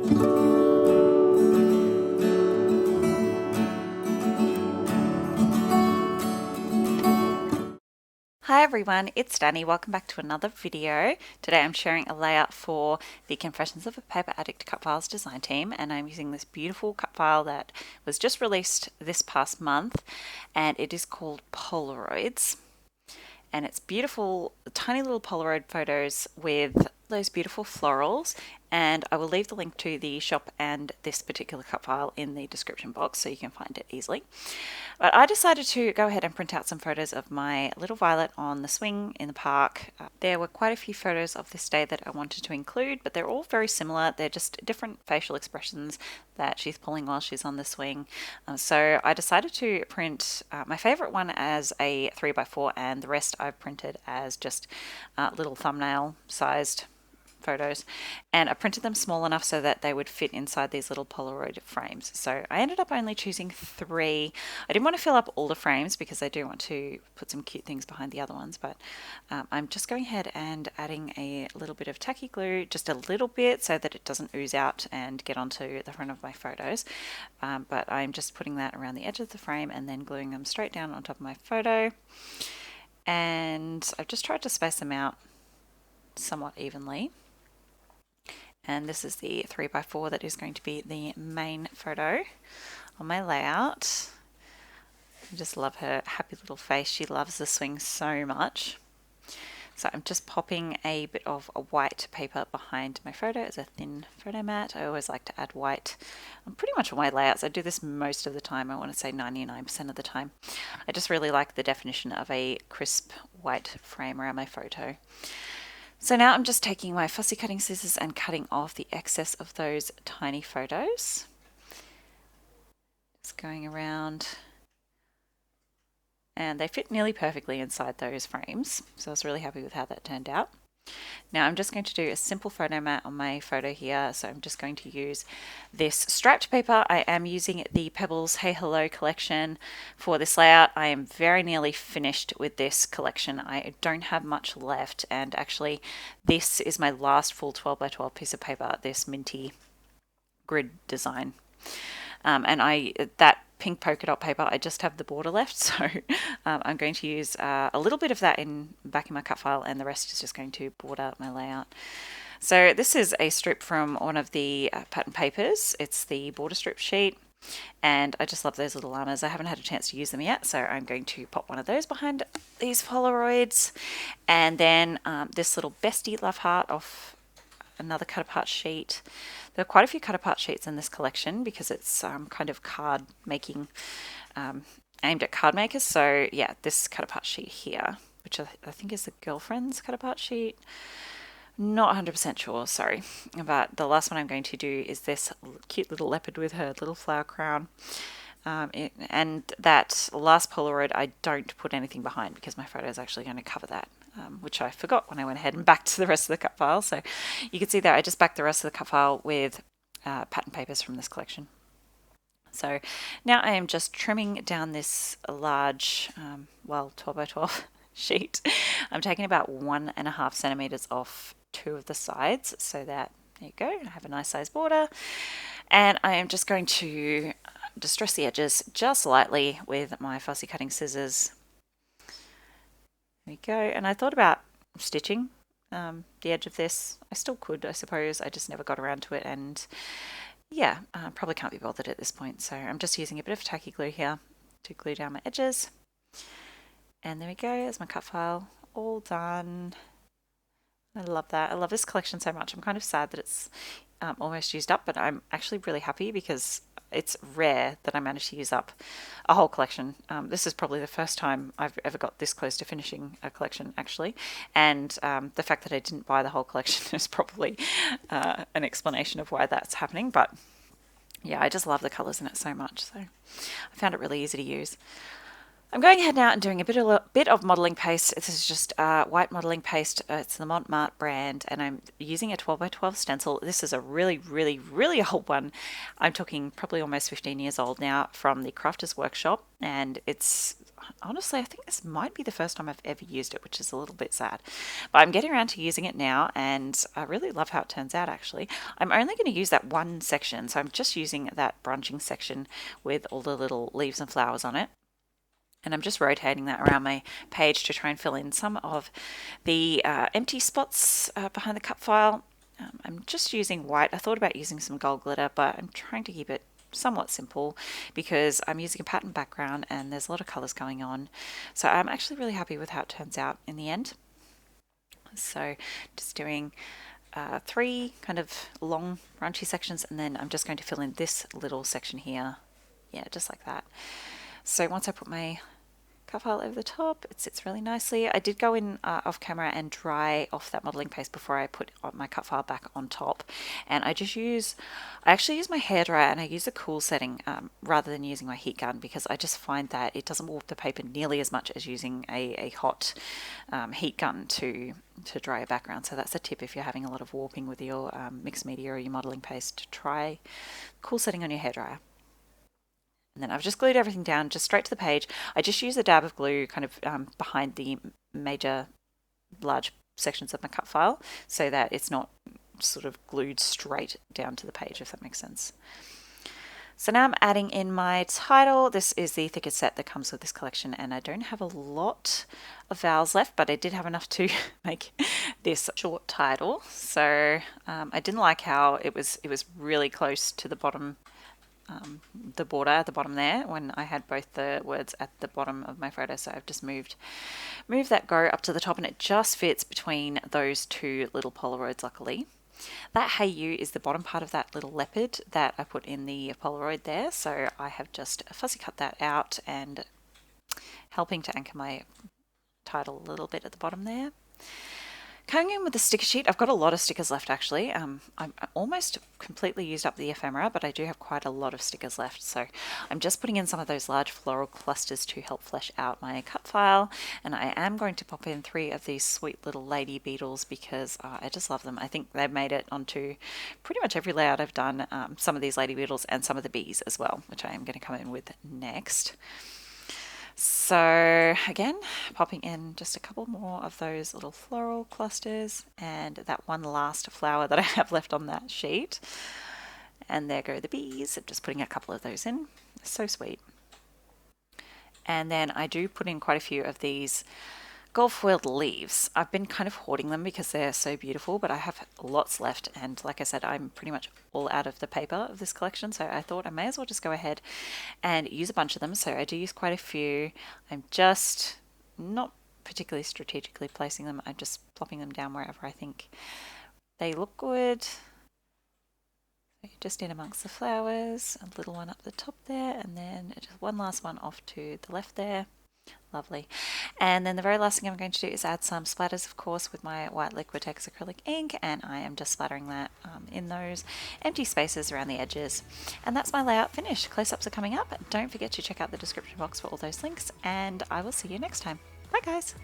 Hi everyone, it's Danny. Welcome back to another video. Today I'm sharing a layout for the Confessions of a Paper Addict cut files design team, and I'm using this beautiful cut file that was just released this past month, and it is called Polaroids. And it's beautiful, tiny little Polaroid photos with those beautiful florals, and I will leave the link to the shop and this particular cut file in the description box so you can find it easily. But I decided to go ahead and print out some photos of my little Violet on the swing in the park. There were quite a few photos of this day that I wanted to include, but they're all very similar. They're just different facial expressions that she's pulling while she's on the swing. So I decided to print my favorite one as a 3x4, and the rest I've printed as just little thumbnail sized photos, and I printed them small enough so that they would fit inside these little Polaroid frames. So I ended up only choosing 3. I didn't want to fill up all the frames because I do want to put some cute things behind the other ones, but I'm just going ahead and adding a little bit of tacky glue, just a little bit, so that it doesn't ooze out and get onto the front of my photos. But I'm just putting that around the edge of the frame and then gluing them straight down on top of my photo. And I've just tried to space them out somewhat evenly. And this is the 3x4 that is going to be the main photo on my layout. I just love her happy little face. She loves the swing so much. So I'm just popping a bit of a white paper behind my photo as a thin photo mat. I always like to add white on pretty much all my layouts. I do this most of the time. I want to say 99% of the time. I just really like the definition of a crisp white frame around my photo. So now I'm just taking my fussy cutting scissors and cutting off the excess of those tiny photos. Just going around, and they fit nearly perfectly inside those frames. So I was really happy with how that turned out. Now I'm just going to do a simple photo mat on my photo here. So I'm just going to use this striped paper. I am using the Pebbles Hey Hello collection for this layout. I am very nearly finished with this collection. I don't have much left, and actually this is my last full 12x12 piece of paper, this minty grid design. That pink polka dot paper, I just have the border left, so I'm going to use a little bit of that back in my cut file, and the rest is just going to border my layout. So this is a strip from one of the pattern papers. It's the border strip sheet, and I just love those little llamas. I haven't had a chance to use them yet, so I'm going to pop one of those behind these Polaroids. And then this little bestie love heart off another cut apart sheet. There are quite a few cut apart sheets in this collection because it's kind of card making, aimed at card makers. So yeah, this cut apart sheet here, which I think is the girlfriend's cut apart sheet. Not 100% sure, sorry. But the last one I'm going to do is this cute little leopard with her little flower crown. And that last Polaroid, I don't put anything behind because my photo is actually going to cover that, which I forgot when I went ahead and backed the rest of the cut file. So you can see there, I just backed the rest of the cut file with pattern papers from this collection. So now I am just trimming down this large, 12x12 sheet. I'm taking about 1.5 centimeters off 2 of the sides so that, there you go, I have a nice size border. And I am just going to distress the edges just lightly with my fussy cutting scissors. There we go. And I thought about stitching the edge of this. I still could, I suppose. I just never got around to it, and yeah, probably can't be bothered at this point. So I'm just using a bit of tacky glue here to glue down my edges. And there we go. There's my cut file all done. I love that. I love this collection so much. I'm kind of sad that it's almost used up, but I'm actually really happy because it's rare that I manage to use up a whole collection. This is probably the first time I've ever got this close to finishing a collection, actually. And the fact that I didn't buy the whole collection is probably an explanation of why that's happening. But yeah, I just love the colours in it so much. So I found it really easy to use. I'm going ahead now and doing a bit of modelling paste. This is just white modelling paste. It's the Montmartre brand, and I'm using a 12 by 12 stencil. This is a really, really, really old one. I'm talking probably almost 15 years old now, from the Crafters Workshop, and it's honestly, I think this might be the first time I've ever used it, which is a little bit sad. But I'm getting around to using it now, and I really love how it turns out, actually. I'm only going to use that one section, so I'm just using that branching section with all the little leaves and flowers on it. And I'm just rotating that around my page to try and fill in some of the empty spots behind the cut file. I'm just using white. I thought about using some gold glitter, but I'm trying to keep it somewhat simple because I'm using a pattern background and there's a lot of colors going on. So I'm actually really happy with how it turns out in the end. So just doing 3 kind of long runchy sections, and then I'm just going to fill in this little section here. Yeah, just like that. So once I put my cut file over the top, it sits really nicely. I did go in off camera and dry off that modeling paste before I put my cut file back on top. And I actually use my hairdryer, and I use a cool setting rather than using my heat gun, because I just find that it doesn't warp the paper nearly as much as using a hot heat gun to dry a background. So that's a tip if you're having a lot of warping with your mixed media or your modeling paste, to try cool setting on your hairdryer. And then I've just glued everything down just straight to the page. I just use a dab of glue kind of behind the major large sections of my cut file, so that it's not sort of glued straight down to the page, if that makes sense. So now I'm adding in my title. This is the thickest set that comes with this collection, and I don't have a lot of vowels left, but I did have enough to make this short title. So I didn't like how it was really close to the bottom, the border at the bottom there, when I had both the words at the bottom of my photo. So I've just moved that go up to the top, and it just fits between those 2 little Polaroids, luckily. That Hey You is the bottom part of that little leopard that I put in the Polaroid there. So I have just fussy cut that out and helping to anchor my title a little bit at the bottom there. Coming in with the sticker sheet, I've got a lot of stickers left, actually. I'm almost completely used up the ephemera, but I do have quite a lot of stickers left. So I'm just putting in some of those large floral clusters to help flesh out my cut file. And I am going to pop in 3 of these sweet little lady beetles because I just love them. I think they've made it onto pretty much every layout I've done, some of these lady beetles and some of the bees as well, which I am going to come in with next. So again, popping in just a couple more of those little floral clusters and that one last flower that I have left on that sheet. And there go the bees. I'm just putting a couple of those in. So sweet. And then I do put in quite a few of these gold foiled leaves. I've been kind of hoarding them because they're so beautiful, but I have lots left, and like I said, I'm pretty much all out of the paper of this collection, so I thought I may as well just go ahead and use a bunch of them. So I do use quite a few. I'm just not particularly strategically placing them. I'm just plopping them down wherever I think they look good. Just in amongst the flowers, a little one up the top there, and then just one last one off to the left there. Lovely. And then the very last thing I'm going to do is add some splatters, of course, with my white Liquitex acrylic ink, and I am just splattering that in those empty spaces around the edges. And that's my layout finished. Close-ups are coming up. Don't forget to check out the description box for all those links, and I will see you next time. Bye, guys.